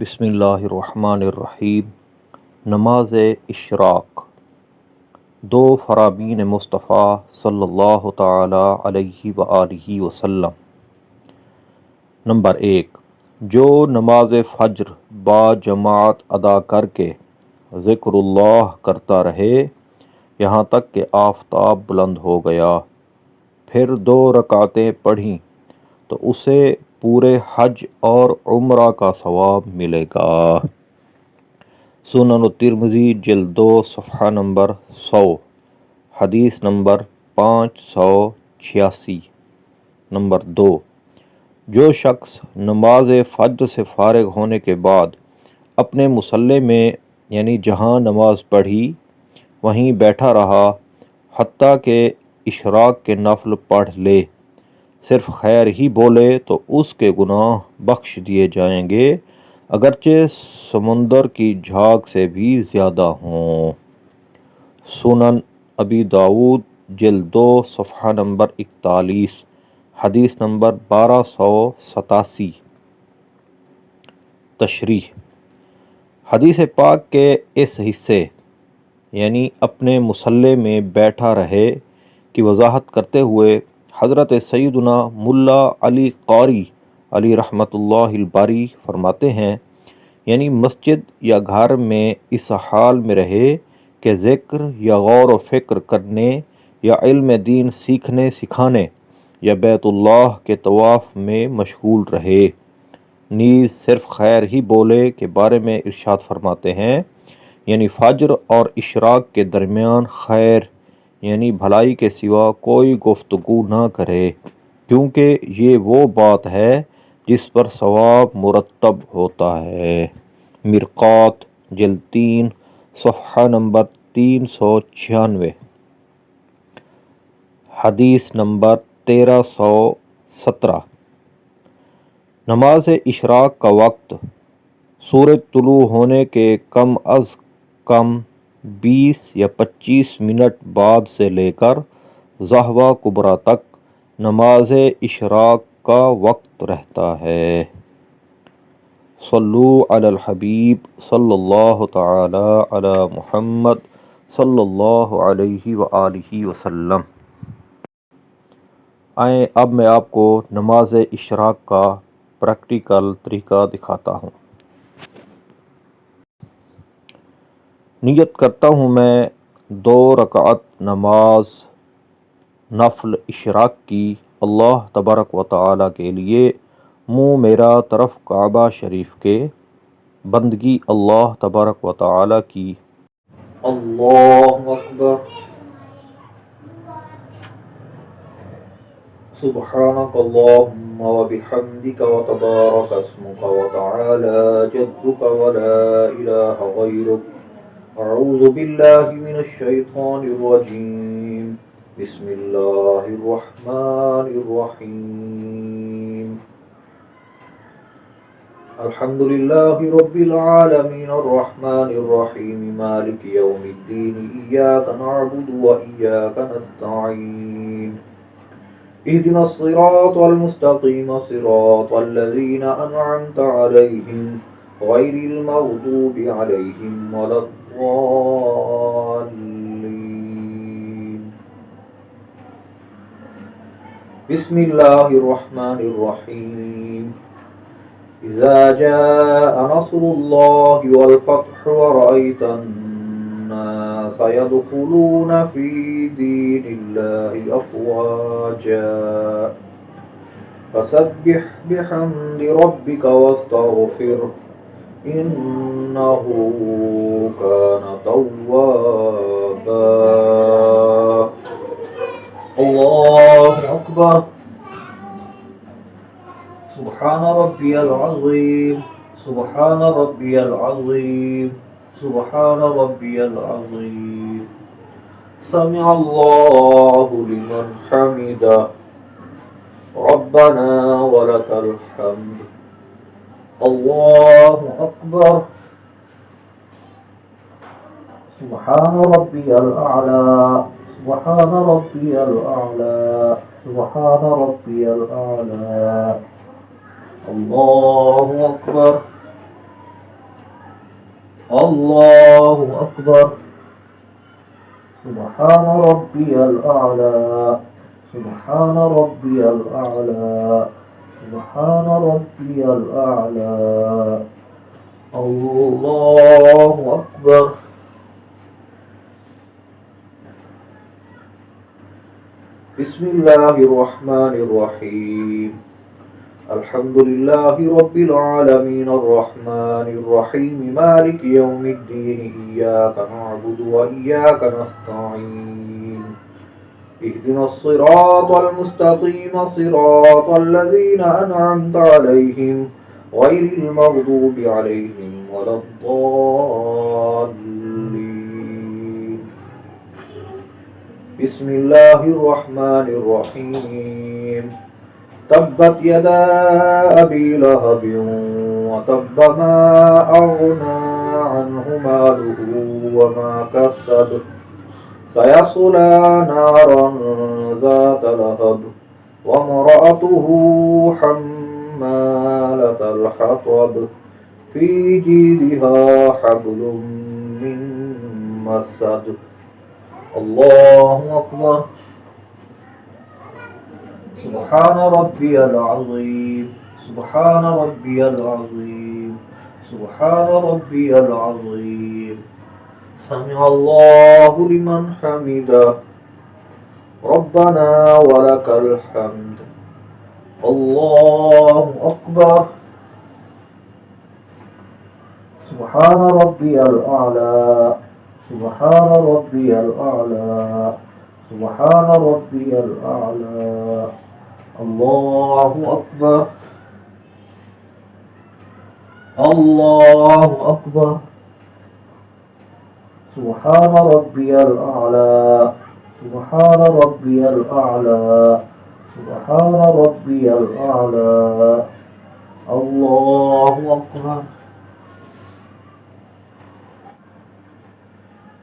बिस्मिल्लाहिर्रहमानिर्रहीम। नमाज इशराक दो फ़रामीन मुस्तफ़ा सल्लल्लाहु ताला अलैहि व आलिहि वसल्लम। नंबर 1, जो नमाज फ़ज्र बा जमात अदा करके ज़िक्रुल्लाह करता रहे यहाँ तक कि आफ़ताब बुलंद हो गया, फिर 2 रकातें पढ़ीं तो उसे पूरे हज और उम्रा का सवाब मिलेगा। सुनन तिर्मिज़ी जिल्द 2 सफ़हा नंबर 100, हदीस नंबर 586। नंबर 2, जो शख्स नमाज फ़ज्र से फ़ारिग होने के बाद अपने मुसल्ले में यानी जहाँ नमाज पढ़ी वहीं बैठा रहा हत्ता के इशराक के नफल पढ़ ले, सिर्फ खैर ही बोले तो उसके गुनाह बख्श दिए जाएंगे, अगरचे समुंदर की झाग से भी ज़्यादा हों। सुनन अबी दाऊद जिल्द 2 सफ़हा नंबर 41, हदीस नंबर 1287। तशरीह। हदीस पाक के इस हिस्से यानी अपने मुसल्ले में बैठा रहे की वजाहत करते हुए हज़रत सैयदना मुल्ला अली क़ारी अली रहमतुल्लाहिल बारी फरमाते हैं, यानी मस्जिद या घर में इस हाल में रहे कि ज़िक्र या गौर व फ़िक्र करने या इल्म दीन सीखने सिखाने या बैतुल्लाह के तवाफ़ में मशगूल रहे, नीज़ सिर्फ खैर ही बोले के बारे में इरशाद फरमाते हैं, यानी फ़ज्र और इशराक के दरमियान खैर यानी भलाई के सिवा कोई गुफ्तगू ना करे, क्योंकि ये वो बात है जिस पर सवाब मुरत्तब होता है। मिरक़ात जिल्द 3 सफ़हा नंबर 396, हदीस नंबर 1317। नमाज इशराक का वक्त सूरज तुलू होने के कम अज़ कम 20 या 25 मिनट बाद से लेकर ज़हवा कुबरा तक नमाज इशराक का वक्त रहता है। सल्लु अलल हबीब सल्लल्लाहु ताला अला मुहम्मद सल्लल्लाहु अलैहि व आलिहि वसल्लम। आए अब मैं आपको नमाज इशराक का प्रैक्टिकल तरीका दिखाता हूँ। नियत करता हूँ मैं 2 रकात नमाज नफल इशराक की अल्लाह तबारक व तआला के लिए, मुँह मेरा तरफ काबा शरीफ के, बंदगी अल्लाह तबारक व तआला की। अल्लाहु अकबर। सुब्हानक अल्लाहुम्मा व बिहम्दिका व तबारक अस्मुका व तआला जद्दुका व ला इलाहा गैरुक। अऊज़ु बिल्लाहि मिनश शैतानिर रजीम। बिस्मिल्लाहिर रहमानिर रहीम। अल्हम्दुलिल्लाहि रब्बिल आलमीन अर्रहमानिर रहीम मालिकि यौमिद्दीन इय्याका नअबुदु व इय्याका नस्तईन। इहदिनस सिरातल मुस्तक़ीम सिरातल लज़ीना अनअमता अलैहिम गैरिल मग़दूबि अलैहिम वलद्दाल्लीन। बिस्मिल्लाहिर रहमानिर रहीम। इज़ा जाअ नस्रुल्लाहि वल फ़त्हु व रअयतन नास यदख़ुलून फ़ी दीनिल्लाहि अफ़वाजा फसब्बिह बिहम्दि रब्बिका वस्तग़फ़िरहु इन्नहु कान तव्वाबा। अल्लाहु अकबर। सुब्हान रब्बियल अज़ीम, सुब्हान रब्बियल अज़ीम, सुब्हान रब्बियल अज़ीम। समिअल्लाहु लिमन हमिदा, रब्बना वलकल हम्द। अल्लाहु अकबर। सुब्हान रब्बियल अअला, सुब्हान रब्बियल अअला, सुब्हान रब्बियल अअला। अल्लाहु अकबर। अल्लाहु अकबर। सुबहान रब्बियल आला, सुबहान रब्बियल आला, सुबहान रब्बियल आला। अल्लाहु अकबर। बिस्मिल्लाहिर्रहमानिर्रहीम। अल्हम्दुलिल्लाहि रब्बिल आलमीन अर्रहमानिर रहीम मालिकि यौमिद्दीन इय्याका नअबुदु व इय्याका नस्तईन इहदिनस सिरातल मुस्तकीम सिरातल लज़ीना अनअमता अलैहिम गैरिल मग़दूबि अलैहिम वलद्दाल्लीन। बिस्मिल्लाहिर्रहमानिर्रहीम। तब्बत यदा अबी लहब व तब्ब मा अग़ना अन्हु मालुहु व मा कसब सयस्ला नारन ज़ात लहब व इम्रअतुहु हम्मालतल हतब फी जीदिहा हब्लुम मिन मसद। अल्लाहु अकबर। सुबहान रब्बियल अज़ीम, सुबहान रब्बियल अज़ीम, सुबहान रब्बियल अज़ीम। समिअल्लाहु लिमन हमिदह, रब्बना वलकल हम्द। अल्लाहु अकबर। सुबहान रब्बियल आला, सुबहान रब्बियल आला, सुबहान रब्बियल आला। अल्लाहु अकबर। अल्लाहु अकबर। सुबहान रब्बियल आला, सुबहान रब्बियल आला, सुबहान रब्बियल आला। अल्लाहु अकबर।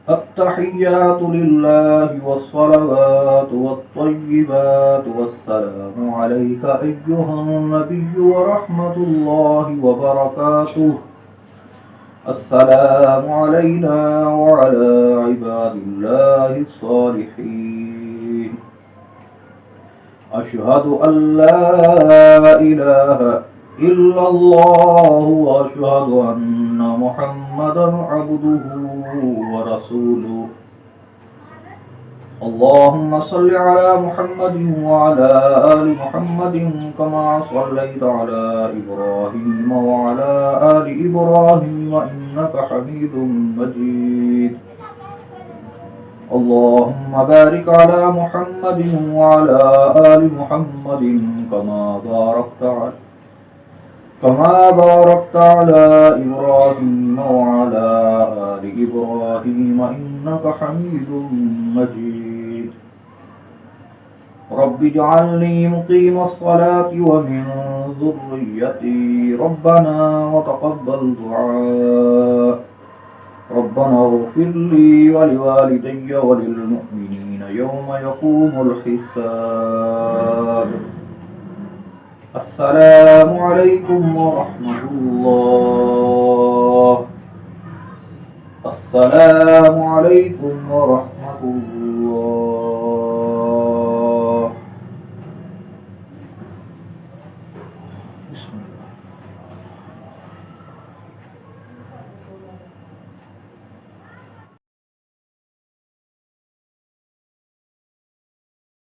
अत्तहिय्यातु लिल्लाहि वस्सलावातु वत्तय्यिबातु वस्सलामु अलैका अय्युहन नबिय्यु व रहमतुल्लाहि व बरकातुहु। अस्सलामु अलैना व अला इबादिल्लाहि स्सालिहीन। अशहदु अल्ला इलाहा इल्लल्लाहु व अशहदु अन्ना मुहम्मदन अब्दुहु व रसूलुहु। अल्लाहुम्मा सल्लि अला मुहम्मदिन व अला आलि मुहम्मदिन कमा सल्लैता अला इब्राहीम व अला आलि इब्राहीम इन्नका हमीदुम मजीद। अल्लाहुम्मा बारिक अला मुहम्मदिन व अला आलि मुहम्मदिन कमा बारकता अला इब्राहीम व अला आलि इब्राहीम इन्नका हमीदुम मजीद। रब्बि जअलनी मुक़ीमस्सलाति व मिन ज़ुर्रिय्यती रब्बना व तक़ब्बल दुआ। रब्बना इग़फ़िर ली व लिवालिदैय व लिलमुअ्मिनीन यौम यक़ूमुल हिसाब। अस्सलामु अलैकुम व रहमतुल्लाह। अस्सलामु अलैकुम व रहमतुल्लाह।